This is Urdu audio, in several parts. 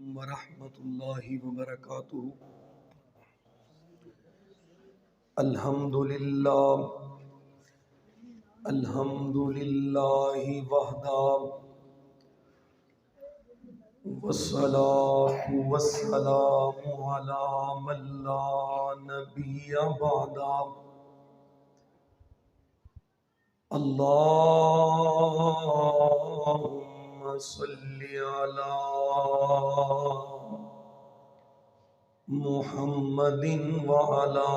ورحمۃ اللہ وبرکاتہ۔ الحمدللہ وحدہ والصلاة والسلام علی من لا نبی بعدہ۔ اللہم صلی علی محمد وعلی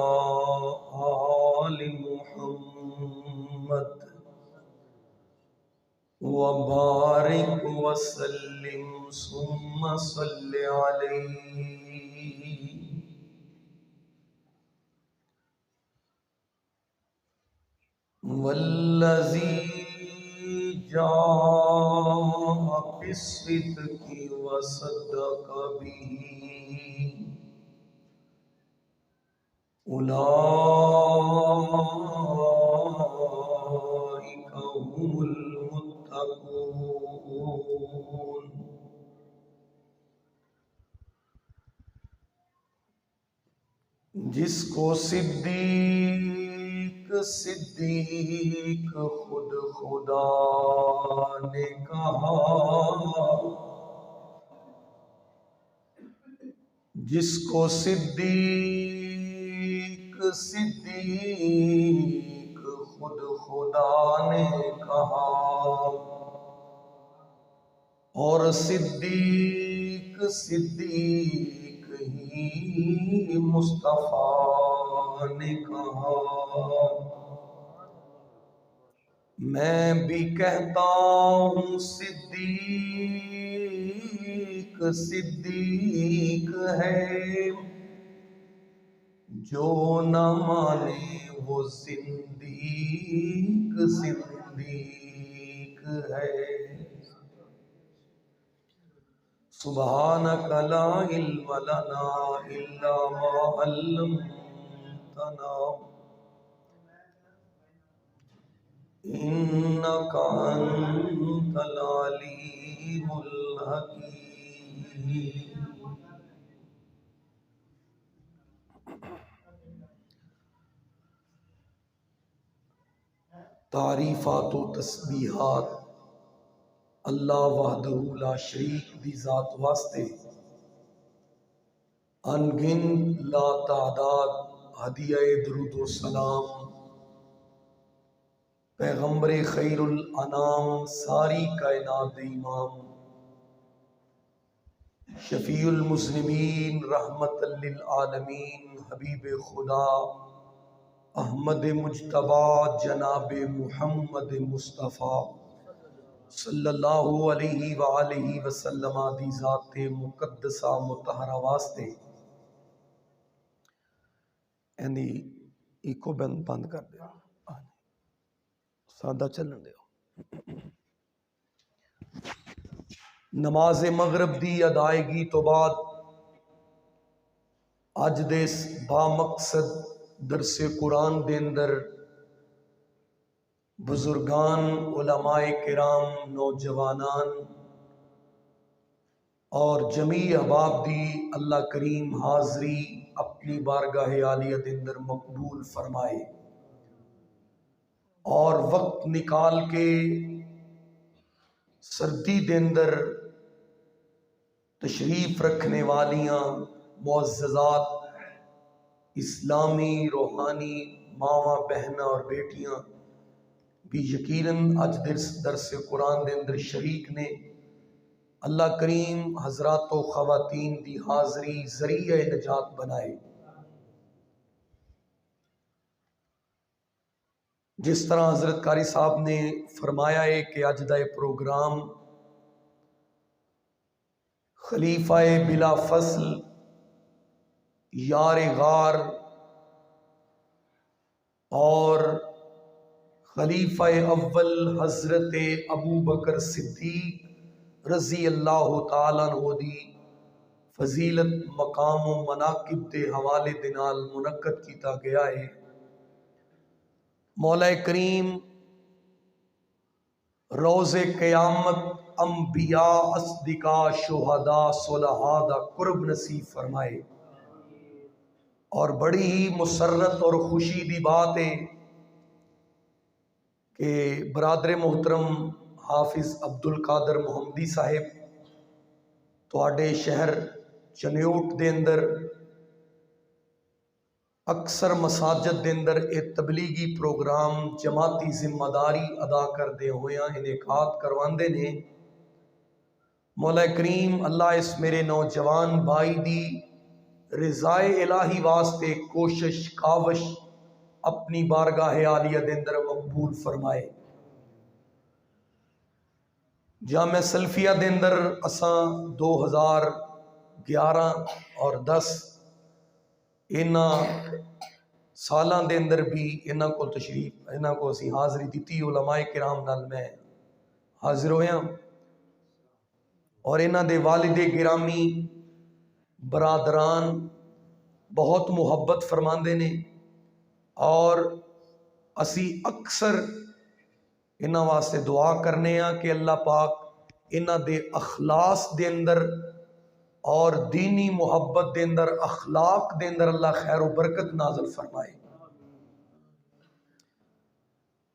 آل محمد وبارک وسلم ثم صلی علیہ۔ والذی جاء بالصدق وصدق به اولئک هم المتقون۔ جس کو صدیق خود خدا نے کہا، جس کو صدیق خود خدا نے کہا، اور صدیق ہی مصطفیٰ نے کہا۔ میں بھی کہتا ہوں صدیق ہے، جو نہ مانے وہ زندیق ہے۔ سبحانک لا علم لنا الا ما علمتنا انک انت العلیم الحکیم۔ تعریفات و تسبیحات اللہ وحدہ لا شریک دی ذات واسطے، انگن لا تعداد ہدیہ درود و سلام پیغمبر خیر الانام، ساری کائنات امام، شفیع المذنبین، رحمت للعالمین، حبیب خدا احمد مجتبی جناب محمد مصطفیٰ صلی اللہ علیہ وآلہ وسلم دی ذات مقدسہ مطہرہ واسطے۔ اینی ایکو بند کر دیا، سادہ چلن دیو۔ نماز مغرب دی ادائیگی تو بعد اج دے با مقصد درس قرآن دے اندر بزرگان، علماء کرام، نوجوانان اور جمیع احباب دی اللہ کریم حاضری اپنی بارگاہ عالیہ دے اندر مقبول فرمائے، اور وقت نکال کے سردی دے اندر تشریف رکھنے والیاں معززات اسلامی روحانی ماواں بہناں اور بیٹیاں بھی یقیناً اج درس قرآن دے اندر شریک نے۔ اللہ کریم حضرات و خواتین دی حاضری ذریعہ نجات بنائے۔ جس طرح حضرت قاری صاحب نے فرمایا ہے کہ اج دا یہ پروگرام خلیفہ بلا فصل، یار غار اور خلیفہ اول حضرت ابو بکر صدیق رضی اللہ تعالیٰ عنہ دی فضیلت، مقام و مناقب دے حوالے دے نال منعقد کیتا گیا ہے۔ مولا کریم روز قیامت انبیاء اصدقاء شہداء صلحاء دا قرب نصیب فرمائے۔ اور بڑی ہی مسرت اور خوشی دی بات ہے کہ برادر محترم حافظ عبد القادر محمدی صاحب تواڈے شہر چنیوٹ دے اندر اکثر مساجد دے اندر ایک تبلیغی پروگرام جماعتی ذمہ داری ادا کردے ہوئے انعقاد کرواندے نے۔ مولا کریم اللہ اس میرے نوجوان بھائی دی رضائے الہی واسطے کوشش کاوش اپنی بارگاہ عالیہ دے اندر مقبول فرمائے۔ جامعہ سلفیہ دے اندر اساں 2011 اور 10 انہاں سالاں دے اندر بھی انہاں کو تشریف انہاں کو اسی حاضری دیتی، علماء کرام نال میں حاضر ہویا اور انہاں دے والد گرامی برادران بہت محبت فرماندے نے اور اسی اکثر انہاں واسطے دعا کرنے ہاں کہ اللہ پاک انہاں دے اخلاص دے اندر اور دینی محبت دے اندر اخلاق دے اندر اللہ خیر و برکت نازل فرمائے۔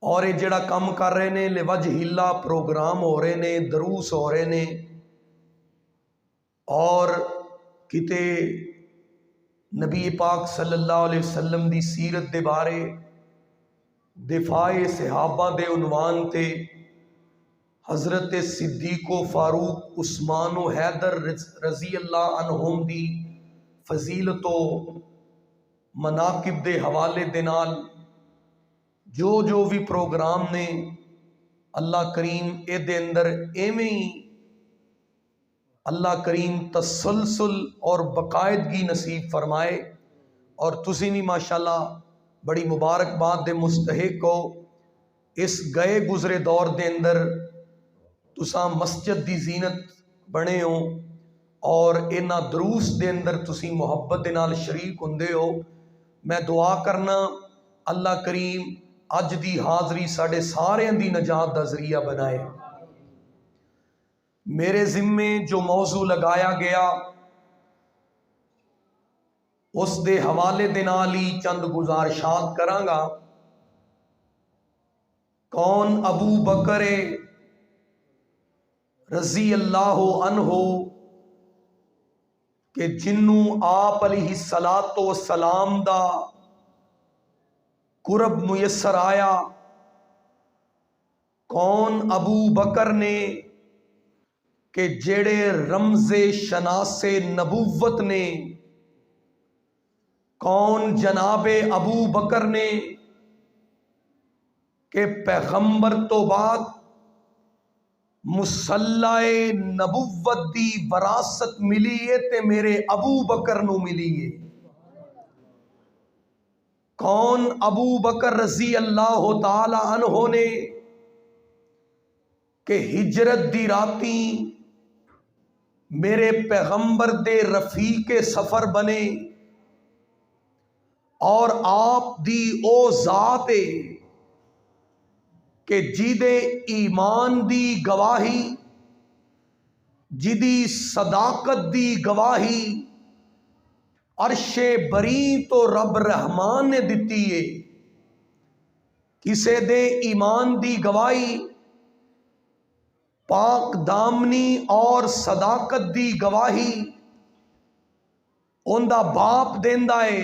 اور یہ جڑا کام کر رہے نے لوجہ اللہ پروگرام ہو رہے نے، دروس ہو رہے نے اور کتے نبی پاک صلی اللہ علیہ وسلم دی سیرت دے بارے دفاع صحابہ دے عنوان تے حضرت صدیق و فاروق عثمان و حیدر رضی اللہ عنہم دی فضیلت و مناقب دے حوالے دے نال جو بھی پروگرام نے اللہ کریم اے دے اندر ایویں ہی اللہ کریم تسلسل اور باقاعدگی نصیب فرمائے اور تسی بھی ماشاءاللہ بڑی مبارکباد دے مستحق ہو۔ اس گئے گزرے دور دے اندر تساں مسجد دی زینت بنے ہو اور انہاں دروس دے اندر تسی محبت دے نال شریک ہوندے ہو۔ میں دعا کرنا اللہ کریم اج دی حاضری ساڈے ساریاں دی نجات دا ذریعہ بنائے۔ میرے ذمے جو موضوع لگایا گیا اس دے حوالے دے نال ہی چند گزارشات کرانگا۔ کون ابو بکر رضی اللہ عنہ کہ جنوں آپ علیہ السلام دا قرب میسر آیا؟ کون ابو بکر نے کہ جڑے رمز شناس نبوت نے؟ کون جناب ابو بکر نے کہ پیغمبر تو بعد مسلح نبوت دی وراثت ملی ہے تے میرے ابو بکر نو ملی ہے؟ کون ابو بکر رضی اللہ تعالی عنہ نے کہ ہجرت دی راتی میرے پیغمبر دے رفیق سفر بنے اور آپ دی او ذات کہ جیدے ایمان دی گواہی جدی صداقت دی گواہی عرش بری تو رب رحمان نے دتی ہے۔ کسے دے ایمان دی گواہی پاک دامنی اور صداقت دی گواہی اوندا باپ دیندا ہے۔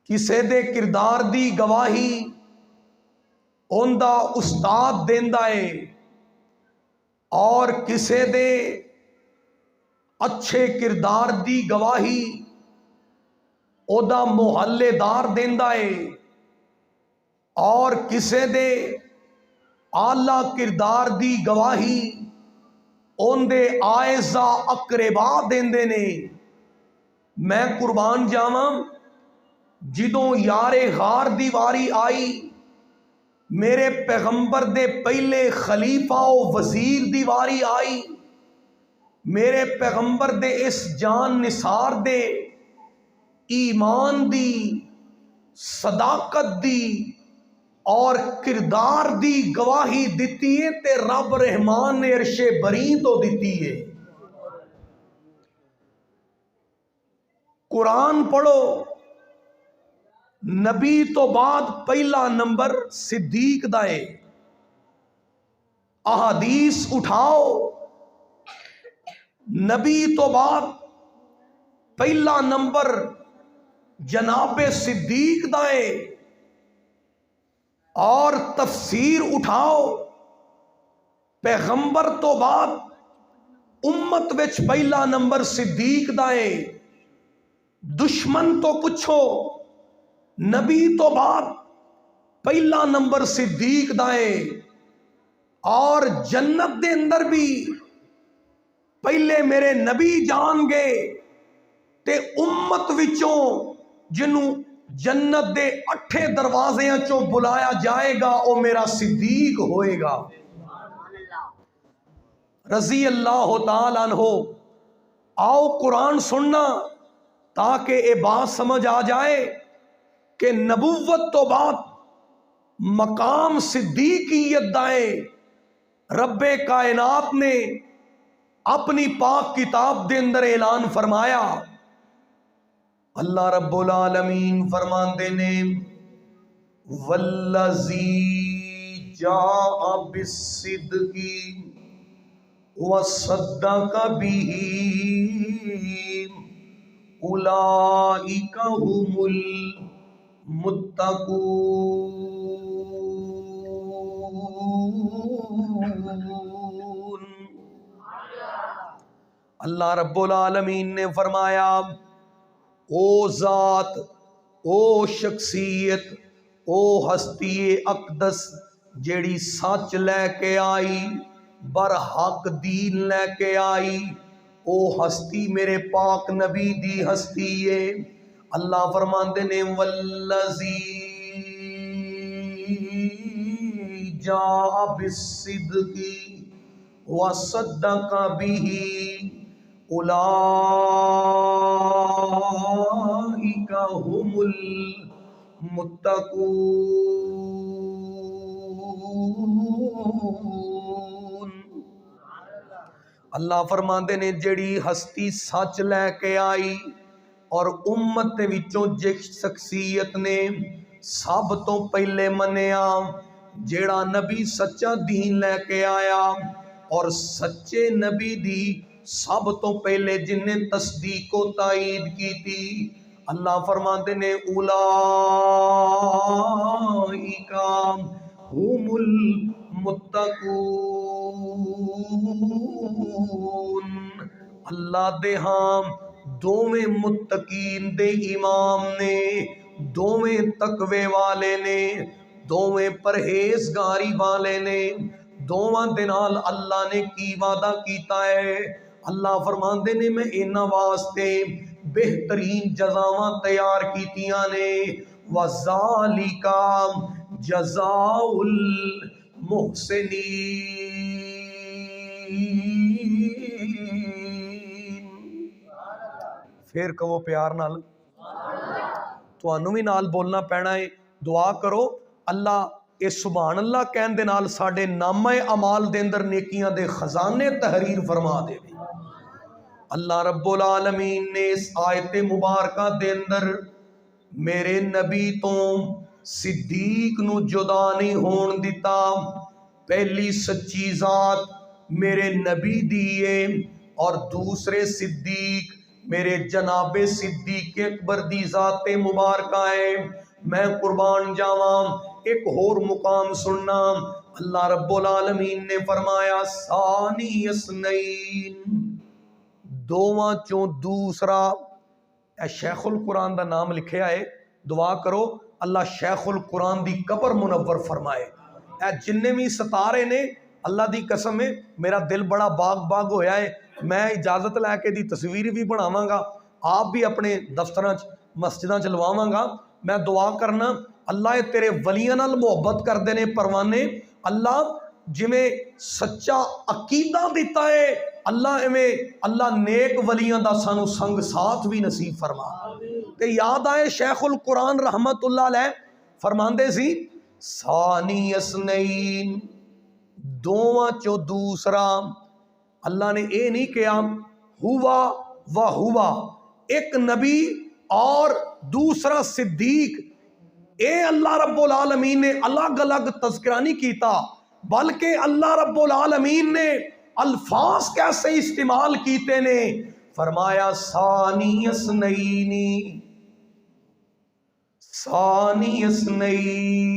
کسے دے کردار دی گواہی اوندا استاد دیندا ہے اور کسے دے اچھے کردار دی گواہی اودا محلے دار دیندا ہے اور کسے دے اعلیٰ کردار دی گواہی اوندے آئزہ اقربا دیندے نے۔ میں قربان جاواں جدوں یار غار دی واری آئی میرے پیغمبر دے پہلے خلیفہ و وزیر دی واری آئی، میرے پیغمبر دے اس جان نثار دے ایمان دی صداقت دی اور کردار دی گواہی دیتی ہے تے رب رحمان نے عرش بری تو دیتی ہے۔ قرآن پڑھو، نبی تو بعد پہلا نمبر صدیق دائے۔ احادیث اٹھاؤ، نبی تو بعد پہلا نمبر جناب صدیق دائے۔ اور تفسیر اٹھاؤ، پیغمبر تو بعد امت وچ پہلا نمبر صدیق دائے۔ دشمن تو پوچھو، نبی تو بعد پہلا نمبر صدیق دائے۔ اور جنت دے اندر بھی پہلے میرے نبی جان گے تے امت وچوں جنوں جنت دے 8 دروازیاں چوں بلایا جائے گا او میرا صدیق ہوئے گا رضی اللہ تعالیٰ عنہ۔ آؤ قرآن سننا تاکہ یہ بات سمجھ آ جائے کہ نبوت تو بعد مقام صدیقیت دائے رب کائنات نے اپنی پاک کتاب دے اندر اعلان فرمایا۔ اللہ رب العالمین فرماندے نے والذی جاء بالصدق وصدق به اولئک هم المتقون۔ اللہ رب العالمین نے فرمایا او ذات، او شخصیت، او ہستی اقدس جیڑی سچ لے کے آئی، برحق دین لے کے آئی، او ہستی میرے پاک نبی دی ہستی ہے۔ اللہ فرماندے نے والذی جاء بالصدق وصدق به اولئک هم المتقون۔ اللہ فرماندے نے جڑی ہستی سچ لے کے آئی اور امت دے وچوں جس شخصیت نے سب تو پہلے منیا، جیڑا نبی سچا دین لے کے آیا اور سچے نبی دی سب تو پہلے جن نے تصدیق و تائید کی تھی، اللہ فرماندے نے اولئک هم المتقون۔ اللہ دے ہاں دوویں متقین دے امام نے، دوویں تقوی والے نے، دوویں پرہیزگاری والے نے، دوواں دے نال اللہ نے کی وعدہ کیتا ہے۔ اللہ فرماندے نے میں انہاں واسطے بہترین جزاواں تیار کیتیاں نے، وَذَالِكَ جَزَاءُ الْمُحْسِنِينَ۔ پھر کہو پیار نال، تانوں بھی نال بولنا پینا ہے۔ دعا کرو اللہ اے سبحان اللہ کہن دے نال ساڈے نامہ اعمال دے اندر نیکیاں دے خزانے تحریر فرما دے۔ اللہ رب العالمین نے اس آیت مبارکہ دے اندر میرے نبی تو صدیق نو جدا نہیں ہون دیتا۔ پہلی سچی ذات میرے نبی دیے اور دوسرے صدیق میرے جناب صدیق اکبر دی ذات مبارکہ ہے۔ میں قربان جاواں ایک اور مقام سننا۔ اللہ رب العالمین نے فرمایا ثانی اثنین، دوواں چوں دوسرا۔ اے شیخ القرآن دا نام لکھیا ہے، دعا کرو اللہ شیخ القرآن دی قبر منور فرمائے۔ اے جننے بھی ستارے نے اللہ دی قسم ہے میرا دل بڑا باغ باغ ہویا ہے۔ میں اجازت لے کے دی تصویر بھی بناواں گا، آپ بھی اپنے دفتراں مسجداں چلواواں گا۔ میں دعا کرنا اللہ تیرے ولیاں نال محبت کردے نے پروانے، اللہ جویں سچا عقیدہ دیتا ہے اللہ ایویں اللہ نیک ولیاں دا سانو سنگ ساتھ بھی نصیب فرما۔ تے یاد آئے شیخ القرآن رحمت اللہ علیہ فرماندے سی ثانی اثنین، دوواں چو دوسرا۔ اللہ نے اے نہیں کہا ہوا و ہوا، ایک نبی اور دوسرا صدیق، اے اللہ رب العالمین نے الگ الگ تذکرہ نہیں کیتا، بلکہ اللہ رب العالمین نے الفاظ کیسے استعمال کیتے نے، فرمایا ثانی اثنین، ثانی اثنین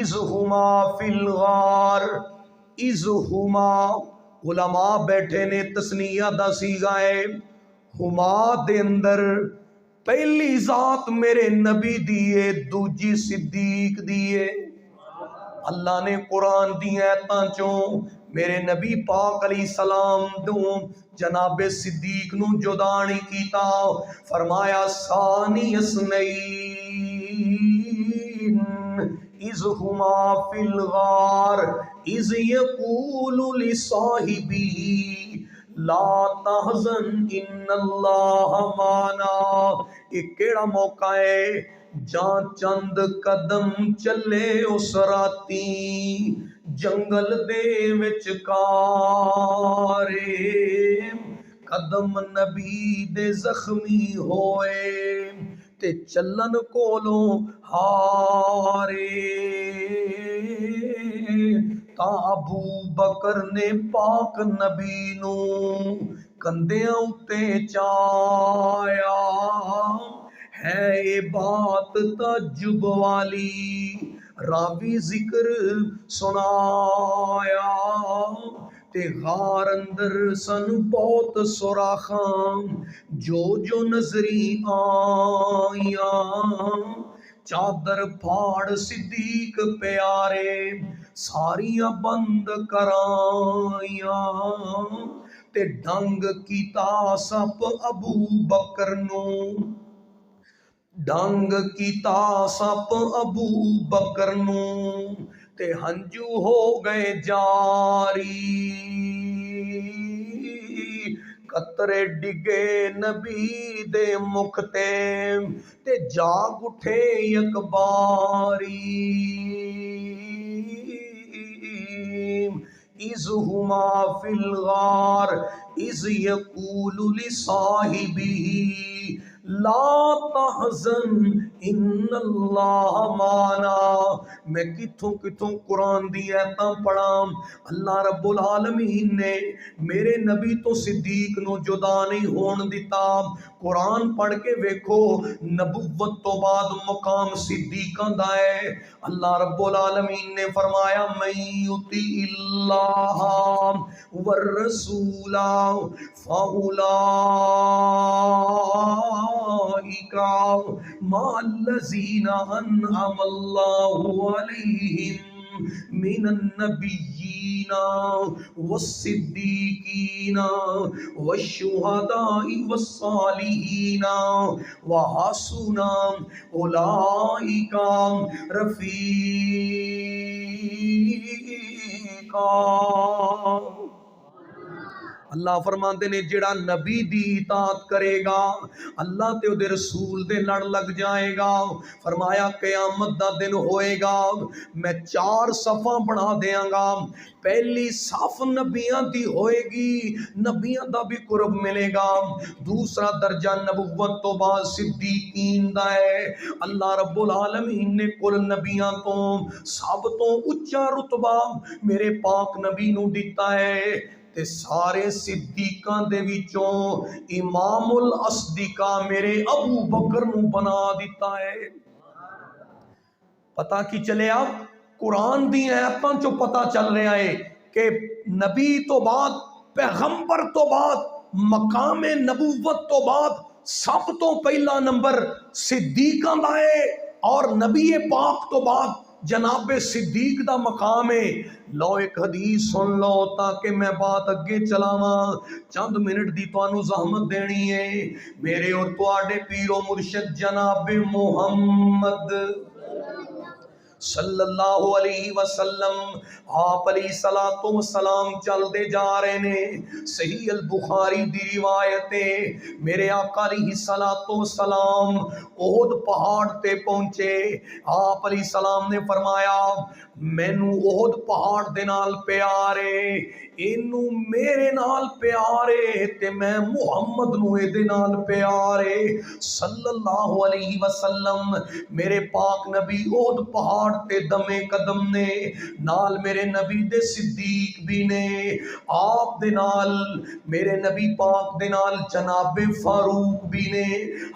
اذ ہما فی الغار، اذ ہما، علماء بیٹھے نے تسنیہ دا صیغہ ہے، ہما دے اندر پہلی ذات میرے نبی دیے، دوجی صدیق دیے۔ اللہ نے قرآن دی آیتاں چوں میرے نبی پاک علیہ السلام دوں جناب صدیق نو جدا نہیں کیتا، فرمایا ثانی اثنین اذ ہما فی الغار اذ یقول لصاحبہ لا تحزن ان اللہ معنا۔ ایک کیڑا موقع ہے جہاں چند قدم چلے اس راتی جنگل دے وچکارے، قدم نبی دے زخمی ہوئے تے چلن کولوں ہارے، تا ابو بکر نے پاک نبی نو کندیاں اتے چایا، ہے یہ بات تعجب والی، راوی ذکر سنایا، تے غار اندر سن بہت سوراخاں جو جو نظری آیاں، چادر پھاڑ صدیق پیارے ساریاں بند کرائیاں، تے ڈنگ کیتا سپ ابو بکر نو، ڈنگ کیتا سپ ابو بکر نو، تے ہنجو ہو گئے جاری، قطرے ڈگے نبی دے مکھ تے جاگ اٹھے یک باری، اذ ہما فی الغار اذ یقول لصاحبہ لا تحزن ان اللہ معنا۔ میں کتھوں کتھوں قرآن دی آیتاں پڑھا، اللہ رب العالمین نے میرے نبی تو صدیق نو جدا نہیں ہون دیتا۔ قرآن پڑھ کے ویکھو نبوت تو بعد مقام صدیقاں دا ہے۔ اللہ رب العالمین نے فرمایا من یطیع اللہ والرسول فاولئک مع الذین انعم اللہ علیہم من النبیین والصدیقین والشہداء والصالحین وحسن اولئک رفیقا۔ اللہ فرماندے نے جڑا نبی دی اطاعت کرے گا اللہ تے دے رسول دے لڑ لگ جائے گا۔ فرمایا قیامت دا دن ہوئے گا میں 4 صفاں بنا دیاں گا، پہلی صف نبیاں دی ہوئے گی، نبیاں دا بھی قرب ملے گا، دوسرا درجہ نبوت تو بعد صدیقین دا ہے۔ اللہ رب العالمین نے کل نبیاں تو سب تو اچا رتبہ میرے پاک نبی نو دیتا ہے، تے سارے صدیقاں دے وچوں امام الاصدقاء میرے ابو بکر نو بنا دیتا ہے۔ پتہ کی چلے آپ قرآن دی آیاتاں چو پتہ چل رہا ہے کہ نبی تو بعد پیغمبر تو بعد مقام نبوت تو بعد سب تو پہلا نمبر صدیقاں دا ہے، اور نبی پاک تو بعد جناب صدیق دا مقام ہے۔ لو ایک حدیث سن لو تاکہ میں بات اگے چلاواں، چند منٹ دی تانوں زحمت دینی ہے۔ میرے اور تواڈے پیر و مرشد جناب محمد صلی اللہ علیہ وسلم آپ علیہ الصلوۃ والسلام چل دے جا رہے نے. صحیح البخاری دی روایت ہے میرے آقا علیہ الصلوۃ والسلام احد پہاڑ تے پہنچے. آپ علیہ السلام نے فرمایا مینوں احد پہاڑ دے نال پیار ہے, اینو میرے نال پیار ہے تے میں محمد نو اے دے نال پیار ہے صلی اللہ علیہ وسلم. میرے پاک نبی احد پہاڑ تے دمے قدم نے, نال میرے نبی دے صدیق بھی نے, آپ دے نال میرے نبی پاک دے نال جناب فاروق بھی نے,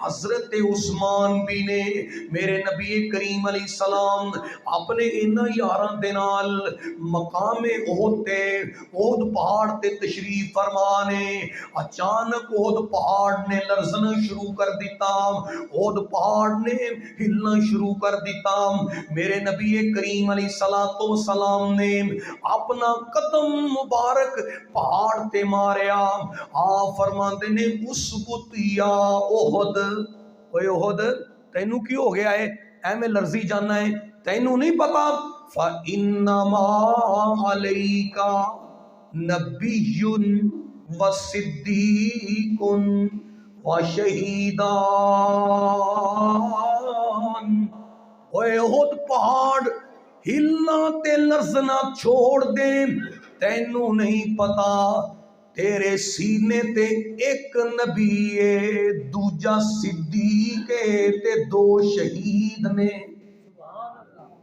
حضرت عثمان بھی نے. میرے نبی کریم علیہ السلام اپنے انہاں یاراں دے نال مقام احد تے احد پہاڑ تے تشریف فرما نے. اچانک احد پہاڑ نے لرزنا شروع کر دیتا, احد پہاڑ نے ہلنا شروع کر دیتا. میرے نبی کریم علیہ الصلوۃ والسلام نے اپنا قدم مبارک پہاڑ تے ماریا. آپ فرماندے نے اسبت یا احد, اوے احد تینوں کی ہو گیا ہے, ایویں لرزی جانا ہے, تینوں نہیں پتا فَإِنَّمَا عَلَيْكَ نَبِيٌّ وَصِدِّيقٌ وَشَهِيدَانِ. اوے احد پہاڑ ہلنا تے لرزنا چھوڑ دے, تینوں نہیں پتا تیرے سینے تے ایک نبی ہے, دوجا صدیق ہے تے دو شہید نے.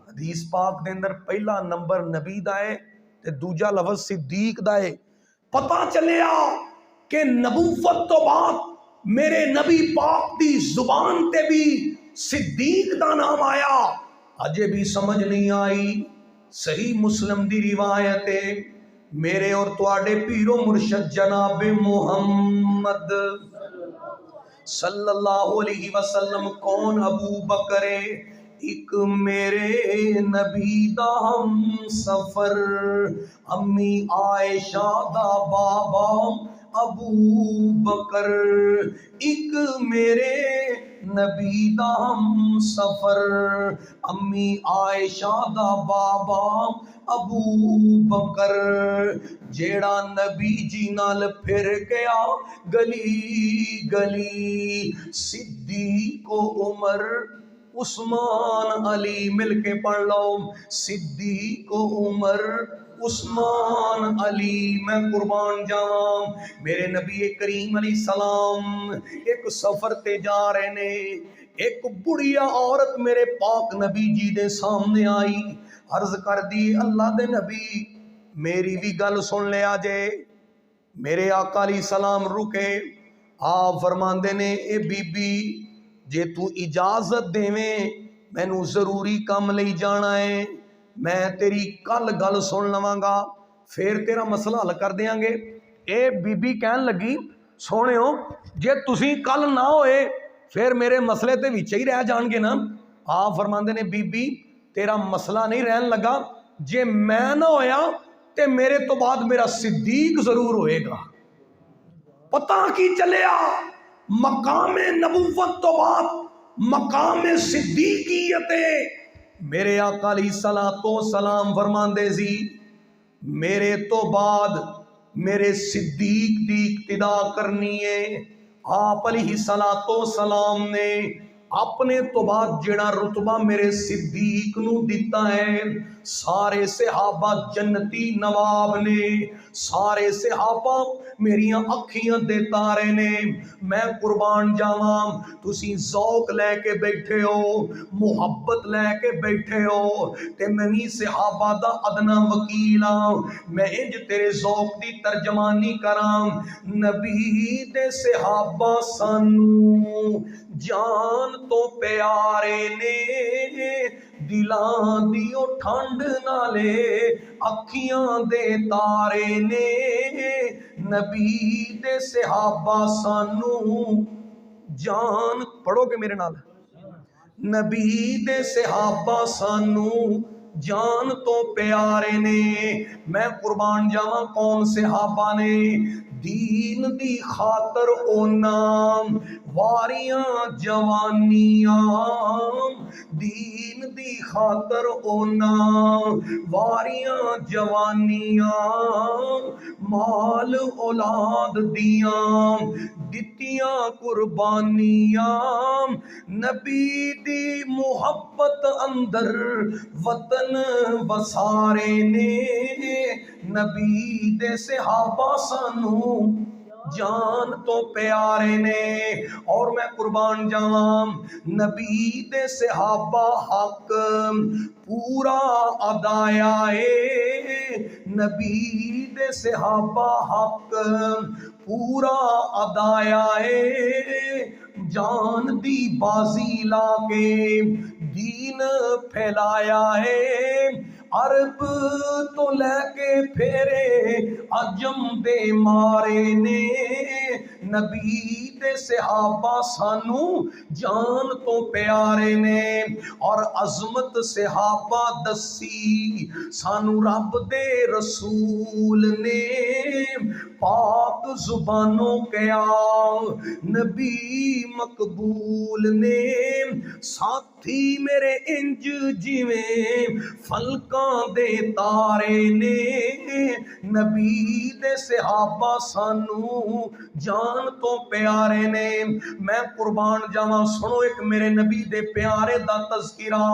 حدیث پاک دے اندر پہلا نمبر نبی دا ہے تے دوجا لفظ صدیق دا ہے. پتا چلیا کہ نبوت تو بعد میرے نبی پاک دی زبان تے بھی صدیق دا نام آیا. اجے بھی سمجھ نہیں آئی. صحیح مسلم دی روایت ہے میرے اور تواڈے پیر و مرشد جناب محمد صلی اللہ علیہ وسلم کون ابو بکر ایک میرے نبی دا ہم سفر, امی عائشہ دا بابا ابو بکر, ایک میرے نبی دا ہم سفر, امی عائشہ دا بابا ابو بکر. جیڑا نبی جی نال پھر گیا گلی گلی, صدیق و عمر عثمان علی, مل کے پڑھ لو صدیق و عمر عثمان علی. میں قربان جاواں میرے نبی کریم علیہ السلام ایک سفر تے جا رہے نے. ایک بڑھیا عورت میرے پاک نبی جی دے سامنے آئی, عرض کر دی اللہ دے نبی میری بھی گل سن لیا جے. میرے آقا علیہ السلام رکے, آپ فرماندے نے اے بی بی جے تو اجازت دیویں مینوں ضروری کام لئی جانا ہے, میں تیری کل گل سن لواں گا پھر تیرا مسئلہ حل کر دیاں گے. اے بی بی کہن لگی سونےو جے تسی کل نہ ہوئے پھر میرے مسئلے تے وچ ہی رہ جان گے نا. آپ فرماندے نے بی بی تیرا مسئلہ نہیں رہن لگا, جے میں نہ ہویا تے میرے تو بعد میرا صدیق ضرور ہوئے گا. پتہ کی چلیا مقام نبوت تو بعد مقام صدیقیت. میرے آقا علیہ الصلوۃ والسلام فرماندے سی میرے تو بعد میرے صدیق دی اقتدا کرنی ہے. آپ علیہ الصلوۃ والسلام نے اپنے تو بعد جڑا رتبہ میرے صدیق نو دیتا ہے, سارے صحابہ جنتی نواب نے, سارے صحابہ میریاں اکھیاں دے تارے نے. میں قربان جاواں تسی ذوق لے کے بیٹھے ہو, محبت لے کے بیٹھے ہو تے میں بھی صحابہ دا ادنا وکیل ہاں. میں انج تیرے ذوق دی ترجمانی کراں, نبی دے صحابہ سانو جان تو پیارے نے, دلاں دیو ٹھنڈ نالے اکھیاں دے تارے نے. نبی دے صحابہ سانو جان, پڑھو گے میرے نال, نبی دے صحابہ سانو جان تو پیارے نے. میں قربان جاواں کون صحابہ نے, دین دی خاطر اونا واریاں جوانیاں، دین دی خاطر اونا واریاں جوانیاں، مال اولاد دیاں دتیاں قربانیاں، نبی دی محبت اندر وطن وسارے نے، نبی دے صحابہ سانو جان تو پیارے نے۔ اور میں قربان جاواں نبی دے صحابہ حق پورا ادایا ہے، نبی دے صحابہ حق پورا ادایا ہے، جان دی بازی لا کے دین پھیلایا ہے، عرب تو لے کے پھیرے عجم دے مارے نے، نبی دے صحابہ سانو جان تو پیارے نے۔ اور عظمت صحابہ دسی سانو رب دے رسول نے، پاک زبانوں کیا نبی مقبول نے، ساتھی میرے انج جویں فلکاں دے تارے نے، نبی دے صحابہ سانو جان تو پیارے نے۔ میں قربان جاواں سنو ایک میرے نبی دے پیارے دا تذکرہ،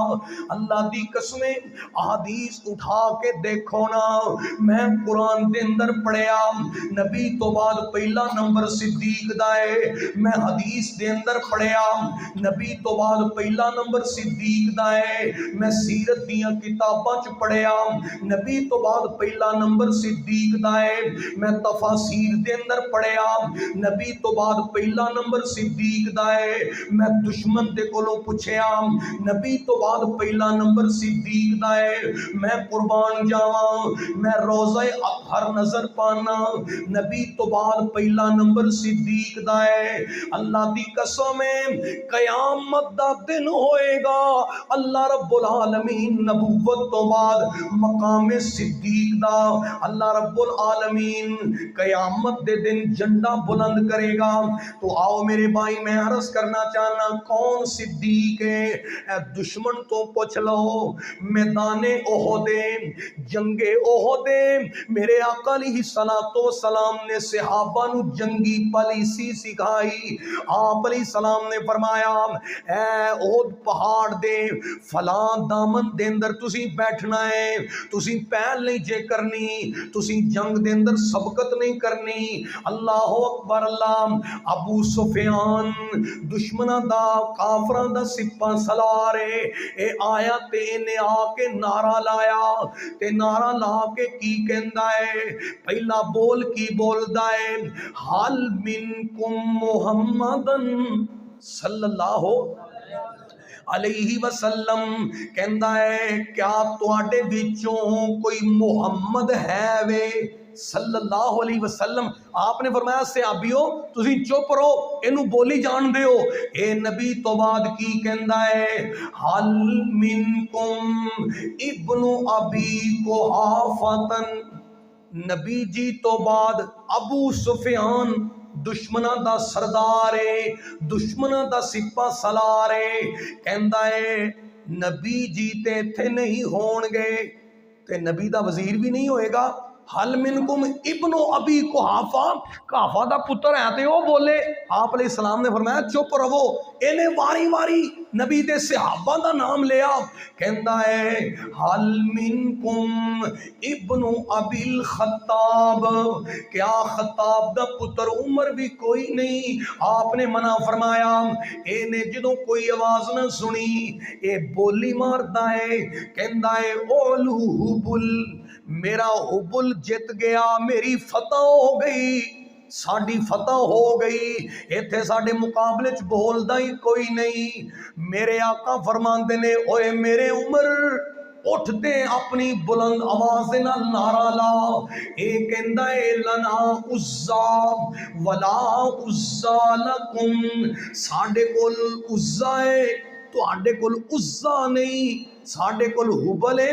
اللہ دی قسمیں احادیث اٹھا کے دیکھو نا، میں قرآن دے اندر پڑھیا نبی تو بعد پہلا نمبر صدیق دا ہے، میں حدیث دے اندر پڑھیا نبی تو بعد پہلا نمبر صدیق دا ہے، میں سیرت دیاں کتاباں چ پڑھیا نبی تو بعد پہلا نمبر صدیق دا ہے، میں تفاسیر دے اندر پڑھیا نبی تو بعد پہلا نمبر صدیق دا ہے، میں دشمن دے کولوں پوچھیا نبی تو بعد پہلا نمبر صدیق دا ہے، میں قربان جاواں میں روضہ اطہر نظر پانا نبی تو بعد پہلا نمبر صدیق دا ہے۔ اللہ دی قسم ہے قیامت دا دن ہوئے گا، اللہ رب العالمین نبوت تو بعد مقام صدیق دا اللہ رب العالمین قیامت دے دن جھنڈا بلند کرے گا۔ تو آؤ میرے بھائی میں عرض کرنا چاہنا کون صدیق ہے، اے دشمن تو پوچھ لو، میدان احد جنگ احد میرے آقا علیہ السلام نے صحابہ نو جنگی پالیسی سکھائی، آپ علیہ السلام نے فرمایا اے احد پہاڑ دے فلاں دامن دے اندر تسی بیٹھنا ہے، تسی پہل نہیں جے کرنی، تسی جنگ دے اندر سبقت نہیں کرنی، اللہ اکبر اللہ۔ ابو سفیان دشمنہ دا کافراں دا سپاہ سالار ہے، اے آیا تے انہیں آ کے نعرہ لایا تے نعرہ لا کے کی کہندا ہے، پہلا بول کی بولدا ہے، حل منکم محمدن صلی اللہ علیہ وسلم، کہندا ہے کیا تواڈے وچوں کوئی محمد ہے وے صلی اللہ علیہ وسلم۔ آپ نے فرمایا صحابیو تسی چپ رہو، اینو بولی جان دیو۔ اے نبی تو بعد کی کہندا ہے، حل منکم ابن ابی قحافۃ، نبی جی تو بعد ابو سفیان دشمنہ دا سردار ہے، دشمنہ دا سپاہ سالار ہے، کہندا ہے نبی جی تے تھے نہیں ہون گے تے نبی دا وزیر بھی نہیں ہوئے گا، حل منکم ابن ابی قحافہ، قحافہ دا پتر ہے تے وہ بولے، آپ علیہ السلام نے فرمایا چپ رہو، انہیں واری واری نبی دے صحابہ دا نام لیا، کہندا ہے حل منکم ابن ابی الخطاب، کیا خطاب دا پتر عمر بھی کوئی نہیں؟ آپ نے منع فرمایا، انہیں جدوں کوئی آواز نہ سنی اے بولی مارتا ہے، کہندا ہے اولو حبل، میرا حبل جت گیا، میری فتح ہو گئی، ساڑی فتح ہو گئی، ایتھے ساڑے مقابلے چ بولدا ہی کوئی نہیں۔ میرے آقا فرماندے نے اوے میرے عمر اٹھتے اپنی بلند آواز دے نال نعرہ لا، اے کہندا اے لنا عزا ولا عزا لکم، ساڈے کول عزا ہے تواڈے کول عزا نہیں، ساڈے کول حبل ہے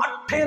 8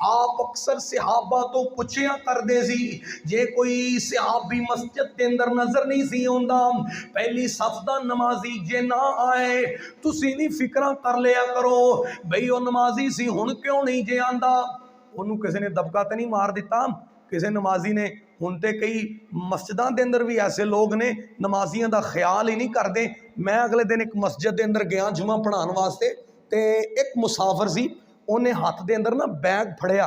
آپ اکثر صحابہ تو پوچھیا کردے سی جے کوئی صحابی مسجد دے اندر نظر نہیں سی ہوندا پہلی صف دا نمازی جے نہ آئے تسی نہیں فکراں کر لیا کرو بھئی او نمازی سی ہن کیوں نہیں جے آندا، انہوں کسی نے دبکا تے نہیں مار دیتا کسی نمازی نے، ہن تے کئی مسجداں دے اندر بھی ایسے لوگ نے نمازیاں دا خیال ہی نہیں کردے۔ میں اگلے دن ایک مسجد دے اندر گیا جمعہ پڑھان واسطے تے ایک مسافر سی انہیں ہاتھ دے اندر نا بیگ پھڑیا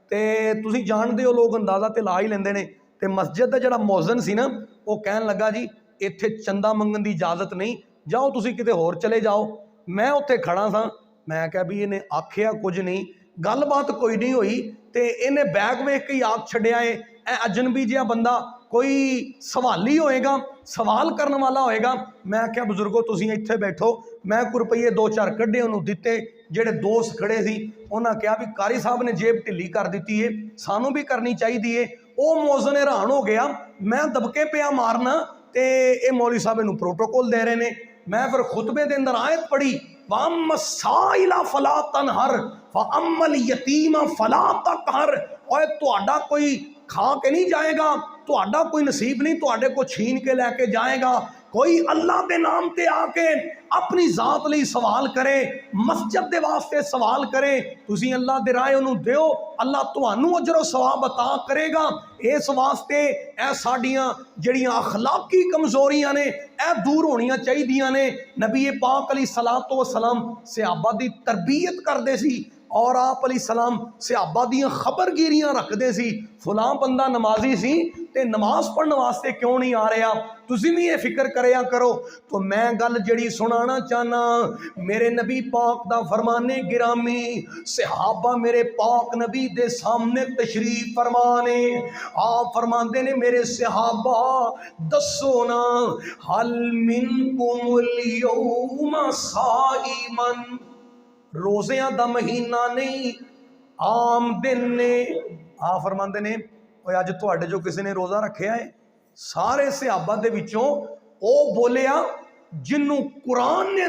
تے تسی جان دے ہو لوگ اندازہ تے لا ہی لیندے نے تے مسجد دا جڑا موزن سی نا وہ کہن لگا جی ایتھے چندہ منگن دی اجازت نہیں، جاؤ تسی کتے ہور چلے جاؤ۔ میں اتھے کھڑا تھا، میں کہا بھی انہیں آکھیا کچھ نہیں، گل بات کوئی نہیں ہوئی تے انہیں بیگ ویکھ کے ہی آگ چھڑیا ہے اے اجنبی جہا بندہ کوئی سوالی ہوئے گا سوال کرنے والا ہوئے گا۔ میں کیا بزرگو تسی ایتھے بیٹھو، میں کو روپیے 2-4 کڈے انہوں دیتے، جڑے دوست کھڑے سی انہاں کیا بھی قاری صاحب نے جیب ٹھلی کر دیتی ہے سانوں بھی کرنی چاہی دیئے۔ او موزن حیران ہو گیا، میں دبکے پیا مارنا تے اے مولوی صاحب انہوں پروٹوکول دے رہے نے۔ میں پھر خطبے دے اندر آیت پڑھی وَأَمَّ السَّائِلَ فَلَا تَنْهَرْ وَأَمَّ الْيَتِيمَ فَلَا تَقْهَرْ، اوے تہاڈا کوئی کھا کے نہیں جائے گا، تہاڈا کوئی نصیب نہیں تہاڈے کو چھین کے لے کے جائے گا، کوئی اللہ دے نام تے آ کے اپنی ذات لئی سوال کرے مسجد دے واسطے سوال کرے تسی اللہ دے رائے انہوں دیو اللہ تہانوں اجر و ثواب عطا کرے گا۔ اس واسطے اے ساڈیاں جڑیاں اخلاقی کمزوریاں نے اے دور ہونیاں چاہیدیاں نے۔ نبی پاک علیہ الصلوۃ والسلام صحابہ دی تربیت کردے سی اور آپ علیہ السلام صحابہ دیاں خبر گیریاں رکھ دے سی، فلاں بندہ نمازی سی تے نماز پڑھنے واسطے کیوں نہیں آ رہا، تسی بھی یہ فکر کریا کرو۔ تو میں گل جڑی سنانا چاہنا میرے نبی پاک دا فرمانے گرامی صحابہ میرے پاک نبی دے سامنے تشریف فرمانے، آپ فرماندے نے میرے صحابہ دسو نا حل منکم اليوم صائمن، روزیاں دا مہینہ نہیں عام دن نے، آپ فرماندے نے اوہ اج تواڈے جو کسی نے روزہ رکھیا ہے، سارے صحابہ دے وچوں او بولیا جنوں قرآن نے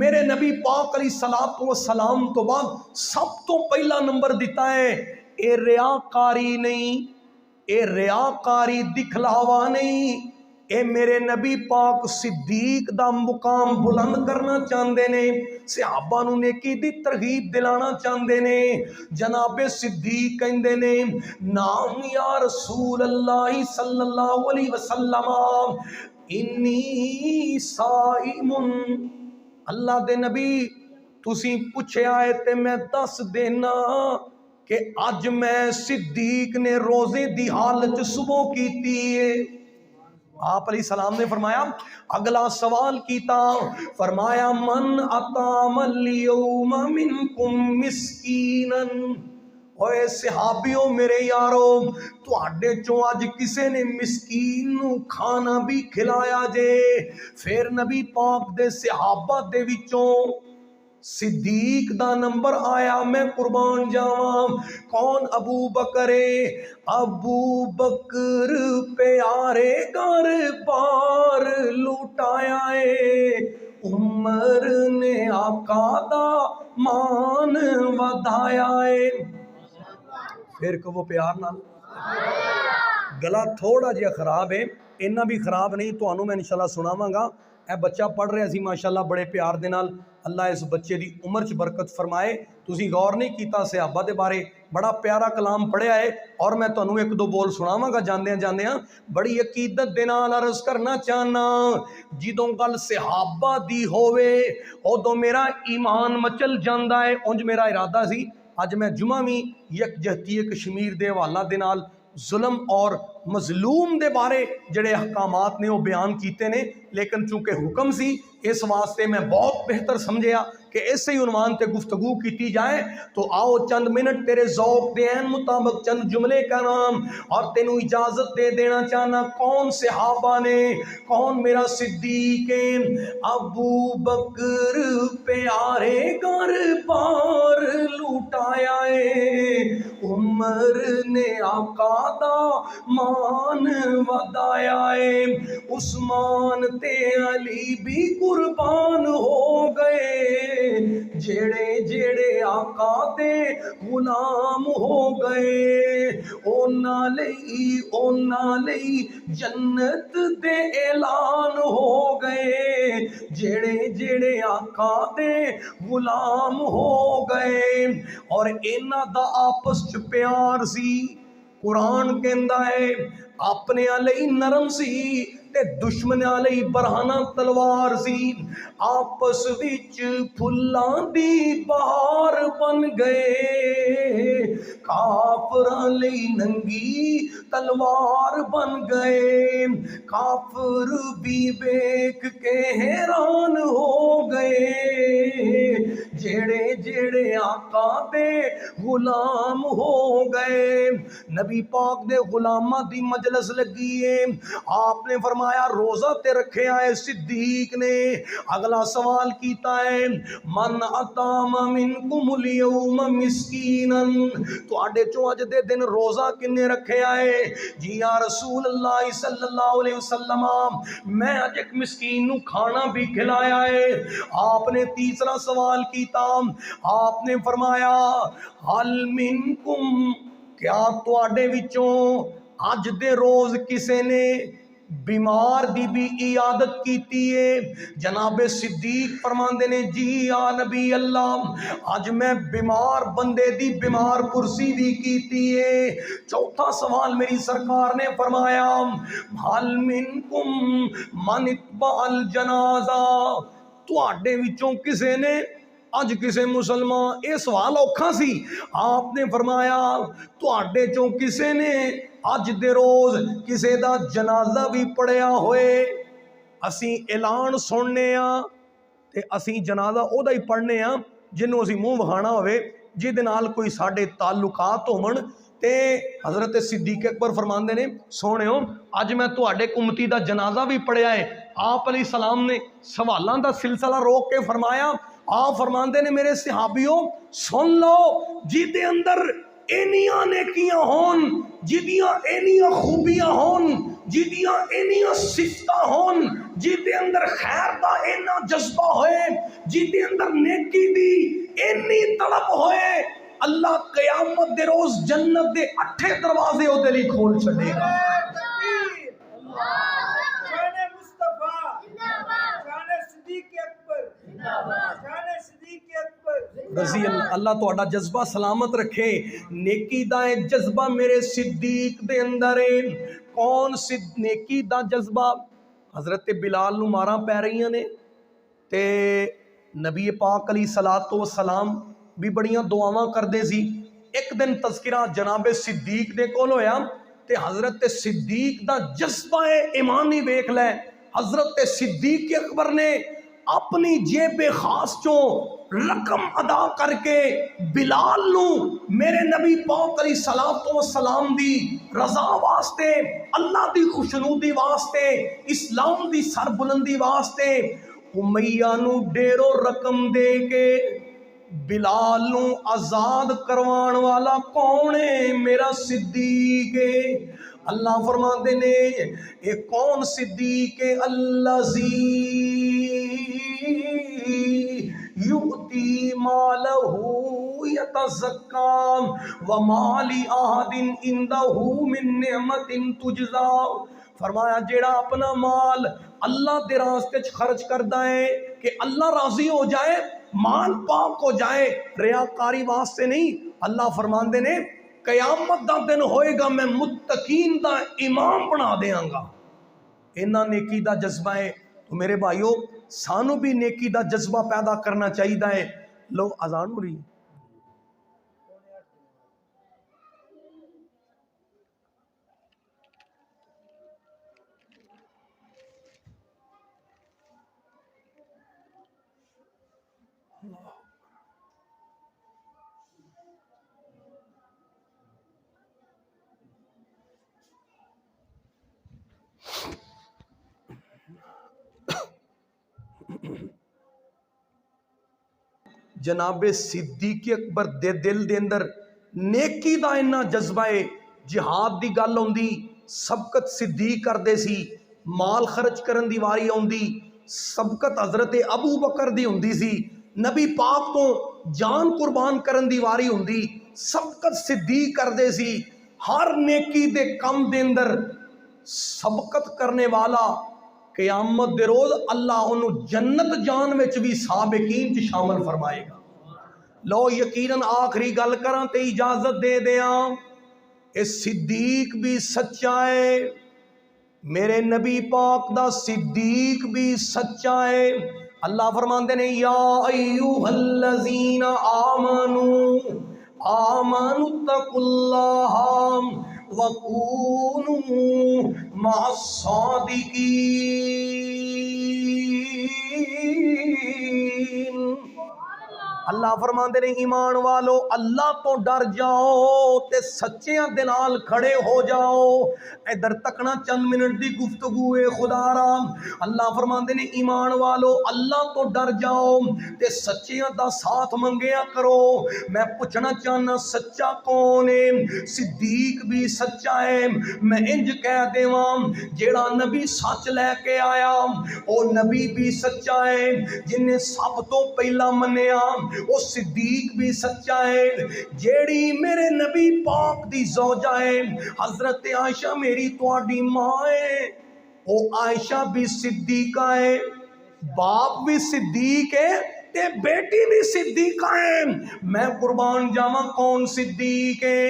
میرے نبی پاک علیہ الصلوۃ والسلام تو بعد سب تو پہلا نمبر دیتا ہے، اے ریاکاری نہیں، اے ریاکاری دکھلاوا نہیں، اے میرے نبی پاک صدیق دا مقام بلند کرنا چاہندے نے، صحابہ نو نیکی دی ترغیب دلانا چاہندے نے۔ جناب صدیق کہندے نے نام یا رسول اللہ صلی اللہ علیہ وسلم انی صائم، اللہ دے نبی تسی پوچھے آئے تے میں دس دینا کہ اج میں صدیق نے روزے دی حالت صبح کیتی ہے۔ آپ علیہ السلام نے فرمایا اگلا سوال کیتا، فرمایا من اطعم اليوم منکم مسکینا، اوے صحابیوں میرے یارو تواڈے چوں اج کسے نے مسکین نو کھانا بھی کھلایا جے؟ پھر نبی پاک دے صحابہ دے وچوں صدیق دا نمبر آیا، میں قربان جاواں کون؟ ابو بکر، ابو بکر پیارے گھر بار لوٹایا ہے، عمر نے آقا دا مان ودایا ہے۔ پھر کہ وہ پیار نال گلا تھوڑا جہا خراب ہے، اینا بھی خراب نہیں، تو انہوں میں انشاءاللہ سناواں گا۔ اے بچہ پڑھ رہے سی ماشاءاللہ بڑے پیار دے نال، اللہ اس بچے دی عمر چ برکت فرمائے۔ تسی غور نہیں کیتا صحابہ دے بارے، بڑا پیارا کلام پڑھیا ہے اور میں تانوں ایک دو بول سناواں گا جاندیاں جاندیاں، بڑی عقیدت دے نال عرض کرنا چاہنا جدوں گل صحابہ دی ہووے ادوں میرا ایمان مچل جاندا ہے۔ انج میرا ارادہ سی اج میں جمعہ بھی یکجہتی کشمیر دے حوالہ دے نال ظلم اور مظلوم دے بارے جڑے احکامات نے وہ بیان کیتے نے، لیکن چونکہ حکم سی اس واسطے میں بہت بہتر سمجھیا کہ ایسے ہی عنوان تے گفتگو کیتی جائے۔ تو آؤ چند منٹ تیرے ذوق دے عین مطابق چند جملے کا نام اور تینوں اجازت دے دینا چاہنا کون صحابہ نے، کون میرا صدیق ہے۔ ابو بکر پیارے گھر بار لوٹایا ہے، عمر نے آقا دا مان ودایا ہے، عثمان تے علی بھی قربان ہو گئے، جڑے جڑے آقا دے غلام ہو گئے اونا لئی جنت دے اعلان ہو گئے جڑے جڑے آقا دے غلام ہو گئے اور انہاں دا آپس چ پیار سی قرآن کہندا ہے اپنے علی نرم سی تے دشمن علی برہنہ تلوار سی آپس وچ پھلاں دی بہار بن گئے کافراں لئی ننگی تلوار بن گئے کافر بھی دیکھ کے حیران ہو گئے جڑے جڑے آقا دے غلام ہو گئے نبی پاک دے غلامہ دی مجلس لگی ہے آپ نے فرمایا روزہ تے رکھے آئے صدیق نے اگلا سوال کیتا ہے من اطعم منکم اليوم مسکینا تو آڈے چوں اج دے دن روزہ کنے رکھے آئے جی یا رسول اللہ صلی اللہ علیہ وسلم میں اج ایک مسکین نو کھانا بھی کھلایا ہے آپ نے تیسرا سوال کیتا آپ نے فرمایا حل منکم کیا تو آڈے وچوں اج دے روز کسے نے بیمار دی بھی عیادت کیتی ہے جناب صدیق فرماندے نے جی یا نبی اللہ آج میں بیمار بندے دی بیمار پرسی بھی کیتی ہے چوتھا سوال میری سرکار نے فرمایا حل منکم من اتبع الجنازہ تو آڈے وچوں کسے نے اج کسے مسلمان اے سوال اوکھا سی آپ نے فرمایا تو آڈے چوں کسے نے اج دے روز کسے دا جنازہ بھی پڑھیا ہوئے اسی اعلان سننے ہاں تے اسی جنازہ او دا ہی پڑھنے ہاں جنوں اسی منہ وکھانا ہوئے جہدے نال کوئی ساڈے تعلقات ہون تے حضرت صدیق اکبر فرماندے نے سونےو اج میں تواڈے امتی دا جنازہ بھی پڑھیا ہے آپ علیہ السلام نے سوالاں دا سلسلہ روک کے فرمایا آپ فرماندے نے میرے صحابیوں سن لو جہدے اندر اینیاں نیکیاں ہون جدیاں اینیاں خوبیاں ہون جدیاں اینیاں صفتاں ہون جدے اندر خیر دا اینا جذبہ ہوئے جدے اندر نیکی دی اینی طلب ہوئے اللہ قیامت دے روز جنت دے 8 دروازے او دے لئی کھول چھڑے گا رضی اللہ تو اڈا جذبہ سلامت رکھے نیکی دا جذبہ میرے صدیق دے اندر ہے کون نیکی دا جذبہ حضرت بلال نو ماراں پہ رہی نے تے نبی پاک علیہ الصلوۃ والسلام بھی بڑیاں دعاواں کردے سی ایک دن تذکرہ جناب صدیق دے کول ہویا تے حضرت صدیق دا جذبہ ایمانی ویکھ لے حضرت صدیق اکبر نے اپنی جیب خاص چوں رقم ادا کر کے بلال نو میرے نبی پاک علیہ الصلوۃ والسلام دی رضا واسطے اللہ دی خوشنودی واسطے اسلام دی سربلندی واسطے امیہ نو ڈیرو رقم دے کے بلال نو آزاد کروان والا کون ہے میرا صدیق ہے اللہ فرماندے نے اے کون صدیق ہے الذی یؤتی مالہ یتزکا وما لأحد عنده من نعمت تجزا فرمایا جیڑا اپنا مال اللہ دے راستے چ خرچ کردا ہے کہ اللہ راضی ہو جائے مال پاک ہو جائے ریاکاری واسطے نہیں اللہ فرماندے نے قیامت دا دن ہوئے گا میں متقین دا امام بنا دیاں گا اینا نیکی دا جذبہ ہے تو میرے بھائیو سانو بھی نیکی دا جذبہ پیدا کرنا چاہیے ہے لو اذان ہو رہی ہے جناب صدیق اکبر دے دل دے اندر نیکی دا انہا جذبہ ہے جہاد دی گل ہوندی سبقت صدیق کردے سی مال خرچ کرن دی واری ہوندی سبقت حضرت ابو بکر دی ہوندی سی نبی پاک تو جان قربان کرن دی واری ہوندی سبقت صدیق کردے سی ہر نیکی دے کم دے اندر سبقت کرنے والا قیامت دے روز اللہ انہوں جنت جان وچ بھی سابقین چ شامل فرمائے گا۔ لو یقیناً آخری گل کراں تے اجازت دے دیاں، اے صدیق بھی سچا ہے، میرے نبی پاک دا صدیق بھی سچا ہے۔ اللہ فرماندے نے یا ایھا الذین آمنوا اتقوا اللہ وکونوا مع الصادقین۔ اللہ فرماندے نے ایمان والو اللہ تو ڈر جاؤ تے سچیاں دے نال کھڑے ہو جاؤ۔ ادھر تکنا چند منٹ دی گفتگو ہے خدا را۔ اللہ فرماندے نے ایمان والو اللہ تو ڈر جاؤ تے سچیاں دا ساتھ منگیا کرو۔ میں پوچھنا چاہنا سچا کون ہے؟ صدیق بھی سچا ہے۔ میں انج کہہ دیواں جیڑا نبی سچ لے کے آیا او نبی بھی سچا ہے، جن نے سب تو پہلا منیا وہ صدیق بھی سچا ہے۔ جیڑی میرے نبی پاک دی زوجہ ہے حضرت عائشہ میری تواڈی ماں ہے، وہ عائشہ بھی صدیقہ ہے، باپ بھی صدیق ہے تے بیٹی بھی صدیقہ ہے۔ میں قربان جاواں کون صدیق ہے؟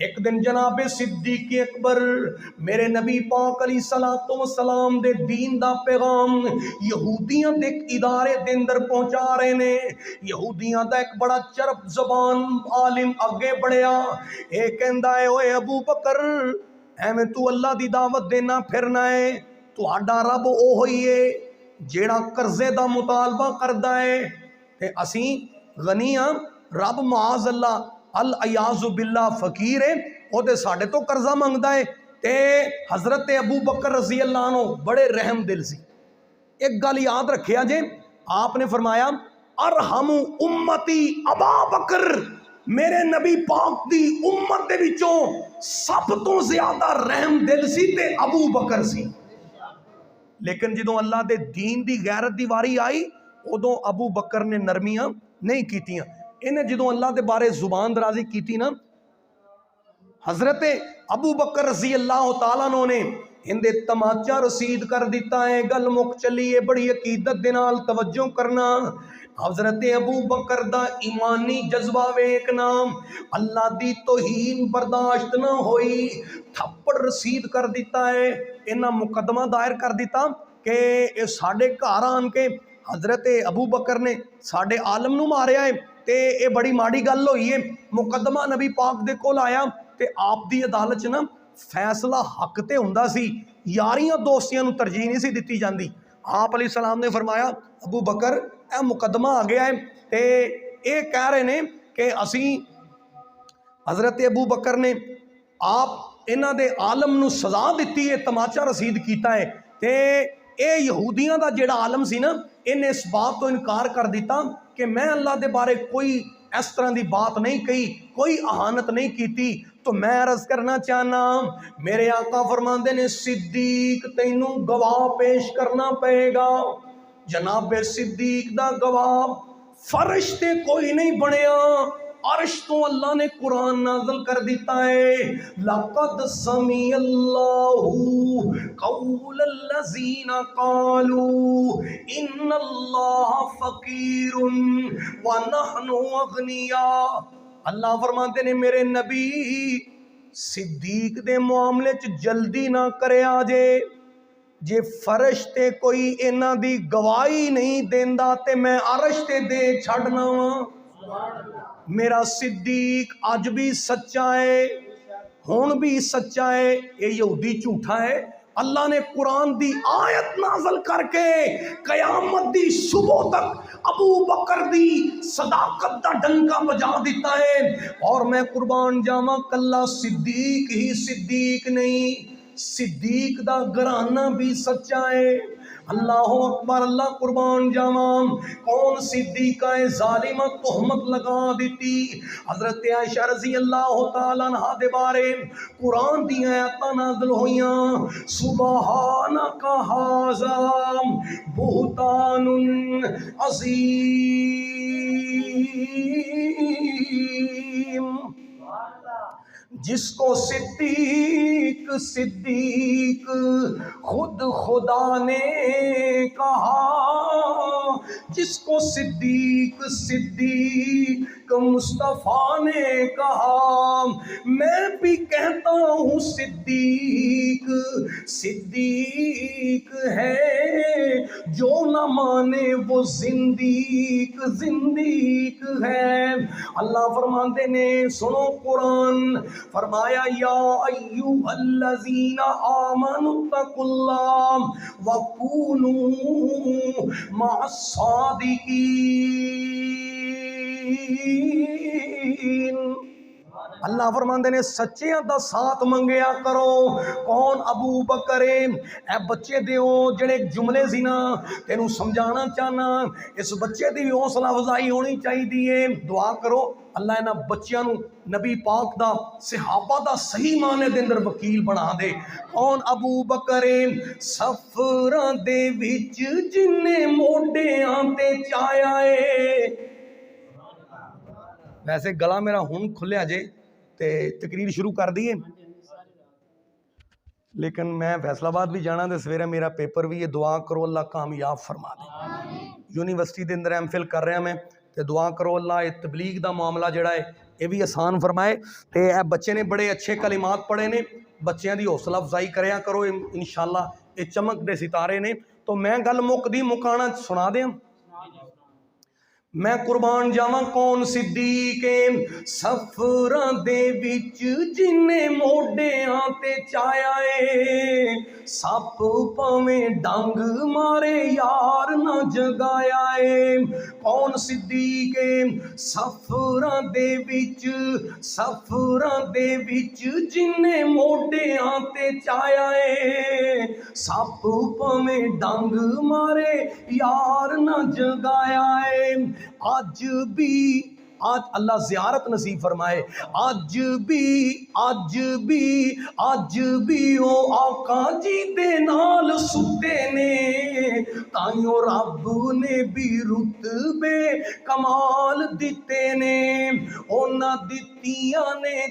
ایک دن جناب صدیق اکبر میرے نبی پاک علیہ الصلوۃ والسلام دے دین دا پیغام یہودیاں دے ادارے دے اندر پہنچا رہے نے۔ یہودیاں دا ایک بڑا چرب زبان عالم اگے بڑھیا، اے کہندا ہے اوے ابو بکر ایویں تو اللہ دی دعوت دینا پھرنا ہے، تہاڈا رب اوہی ہے جیڑا قرضے دا مطالبہ کردا ہے تے اسیں غنی ہاں، رب معاذ اللہ العیاذ باللہ فقیر ہے، او تے ساڈے تو قرضہ منگدا ہے۔ تے حضرت ابو بکر رضی اللہ عنہ بڑے رحم دل سی۔ ایک گل یاد رکھیا جے، آپ نے فرمایا ارحم امتی ابا بکر، میرے نبی پاک دی امت دے وچوں سب تو زیادہ رحم دل سی تے ابو بکر سی۔ لیکن جدوں اللہ دے دین دی غیرت دی واری آئی ادوں ابو بکر نے نرمیاں نہیں کیتیاں۔ انہیں جدوں اللہ دے بارے زبان درازی کیتی نا، حضرت ابو بکر رضی اللہ تعالیٰ عنہ نے اندے تماچا رسید کر دیتا ہے۔ گل مک چلی ہے، بڑی عقیدت دے نال توجہ کرنا۔ حضرت ابو بکر دا ایمانی جذبہ ویکھنا، اللہ دی توہین برداشت نہ ہوئی، تھپڑ رسید کر دیتا ہے۔ انہاں مقدمہ دائر کر دیتا کہ اے ساڈے گھر آن کے حضرت ابو بکر نے ساڈے عالم نو ماریا ہے تے اے بڑی ماڑی گل ہوئی ہے۔ مقدمہ نبی پاک دے کول آیا تے آپ دی عدالت چ نا فیصلہ حق تے ہوندا سی، یاریاں دوستیاں نو ترجیح نہیں سی دتی جاندی۔ آپ علیہ السلام نے فرمایا ابو بکر اے مقدمہ آ گیا ہے تے اے کہہ رہے نے کہ اسی حضرت ابو بکر نے آپ انہاں دے عالم نو سزا دتی ہے، تماچا رسید کیتا ہے تے اے یہودیاں دا جیڑا عالم سی نا انہیں اس بات تو انکار کر دیتا کہ میں اللہ دے بارے کوئی اس طرح دی بات نہیں کہی، کوئی اہانت نہیں کیتی۔ تو میں عرض کرنا چاہنا میرے آقا فرماندے نے صدیق تینوں گواہ پیش کرنا پڑے گا۔ جناب صدیق دا گواہ فرش تے کوئی نہیں بنیا، عرش تو اللہ نے قرآن نازل کر دیتا ہے لَقَدْ سَمِعَ اللَّهُ قَوْلَ الَّذِينَ قَالُوا إِنَّ اللَّهَ فَقِيرٌ وَنَحْنُ أَغْنِيَاءُ۔ اللہ فرماتے نے میرے نبی صدیق دے معاملے چ جلدی نہ کرے آجے، جے فرش تے کوئی انہاں دی گواہی نہیں دیندا تے میں عرش تے دے چھڑنا وا۔ میرا صدیق اج بھی سچا ہے، ہون بھی سچا ہے۔ یہ یہودی جھوٹا ہے۔ اللہ نے قرآن دی آیت نازل کر کے قیامت دی صبح تک ابو بکر دی صداقت دا ڈنکا بجا دیتا ہے۔ اور میں قربان جاواں کلا صدیق ہی صدیق نہیں، صدیق دا گھرانہ بھی سچا ہے۔ اللہ اکبر، اللہ قربان جاواں کون صدیقہ ظالمہ تہمت لگا دیتی حضرت عائشہ رضی اللہ تعالیٰ عنہا دے بارے قرآن دی آیاتاں نازل ہویاں سبحانک ھذا بہتان عظیم۔ جس کو صدیق صدیق خود خدا نے کہا، جس کو صدیق صدیق مصطفیٰ نے کہا، میں بھی کہتا ہوں صدیق صدیق ہے، جو نہ مانے وہ زندیق زندیق ہے۔ اللہ فرماتے نے، سنو قرآن، فرمایا یا ایھا الذین آمنوا اتقوا اللہ وکونوا مع الصادقین۔ اللہ فرماندے نے سچیاں دا ساتھ منگیا کرو۔ کون؟ ابو بکر۔ اے بچے دیو جڑے جملے سی نا تینوں سمجھانا چاہنا، اس بچے دی بھی حوصلہ افزائی ہونی چاہیے۔ دعا کرو اللہ انہاں بچیاں نوں نبی پاک دا صحابہ دا صحیح معنی دے اندر وکیل بنا دے۔ کون؟ ابو بکر۔ سفراں دے وچ جنے موڈیاں تے چایا اے۔ ویسے گلا میرا ہن کھلیا جے تے تقریر شروع کر دیے، لیکن میں فیصل آباد بھی جانا تے سویرے میرا پیپر بھی ہے۔ دعا کرو اللہ کامیاب فرما دے۔ یونیورسٹی دے اندر ایم فل کر رہا میں تے دعا کرو اللہ یہ تبلیغ دا معاملہ جڑا ہے یہ بھی آسان فرمائے۔ تے اے بچے نے بڑے اچھے کلمات پڑھے نے، بچیاں دی حوصلہ افزائی کریا کرو، انشاءاللہ یہ چمک دے ستارے نے۔ تو میں گل مک دی مکانا سنا دیاں۔ میں قربان جاواں کون صدیق سفراں دے وچ جنے موڈیاں تے چایا اے، سپ پاویں ڈنگ مارے یار نہ جگایا اے۔ کون صدیق سفراں دے وچ جنے موڈیاں تے چایا اے، سپ پاویں ڈنگ مارے یار نہ جگایا اے۔ آج اللہ زیارت نصیب فرمائے۔ آج بھی او آقا جی دے نال ستے نے، تائیوں رب نے بھی رتبے کمال دیتے نے۔ اونا دتیاں نے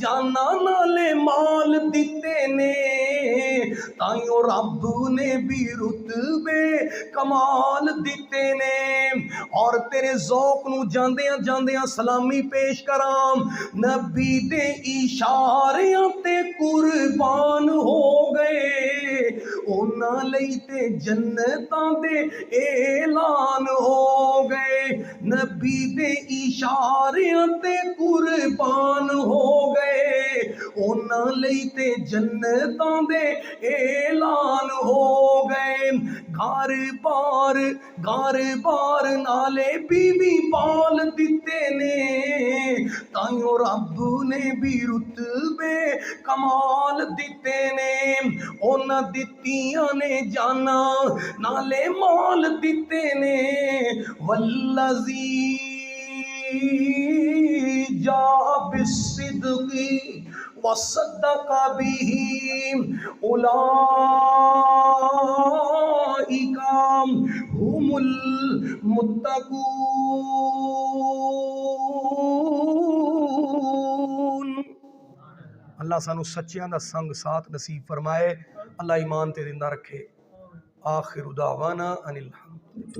جانا نالے مال دیتے نے، تائیوں رب نے بھی رتبے کمال دیتے نے۔ اور تیرے ذوق نو جاندیاں جاندیاں سلامی پیش کرام، نبی دے اشاریاں تے قربان ہو گئے، انہاں لئی تے جنتاں دے اعلان ہو گئے، نبی دے اشاریاں تے قربان ہو گئے، انہاں لئی تے جنتاں دے اعلان ہو گئے۔ گھر بار نالے بیوی پال دیتے نے، تائیوں رب نے بھی رتبے کمال دیتے نے۔ اونا دتیاں نے جانا نالے مال دیتے نے، والذی جاء بالصدق وصدق به اولئک هم المتقون۔ اللہ سانو سچیاں دا سنگ ساتھ نصیب فرمائے، اللہ ایمان تے زندہ رکھے۔ آخر دعوانا ان الحمد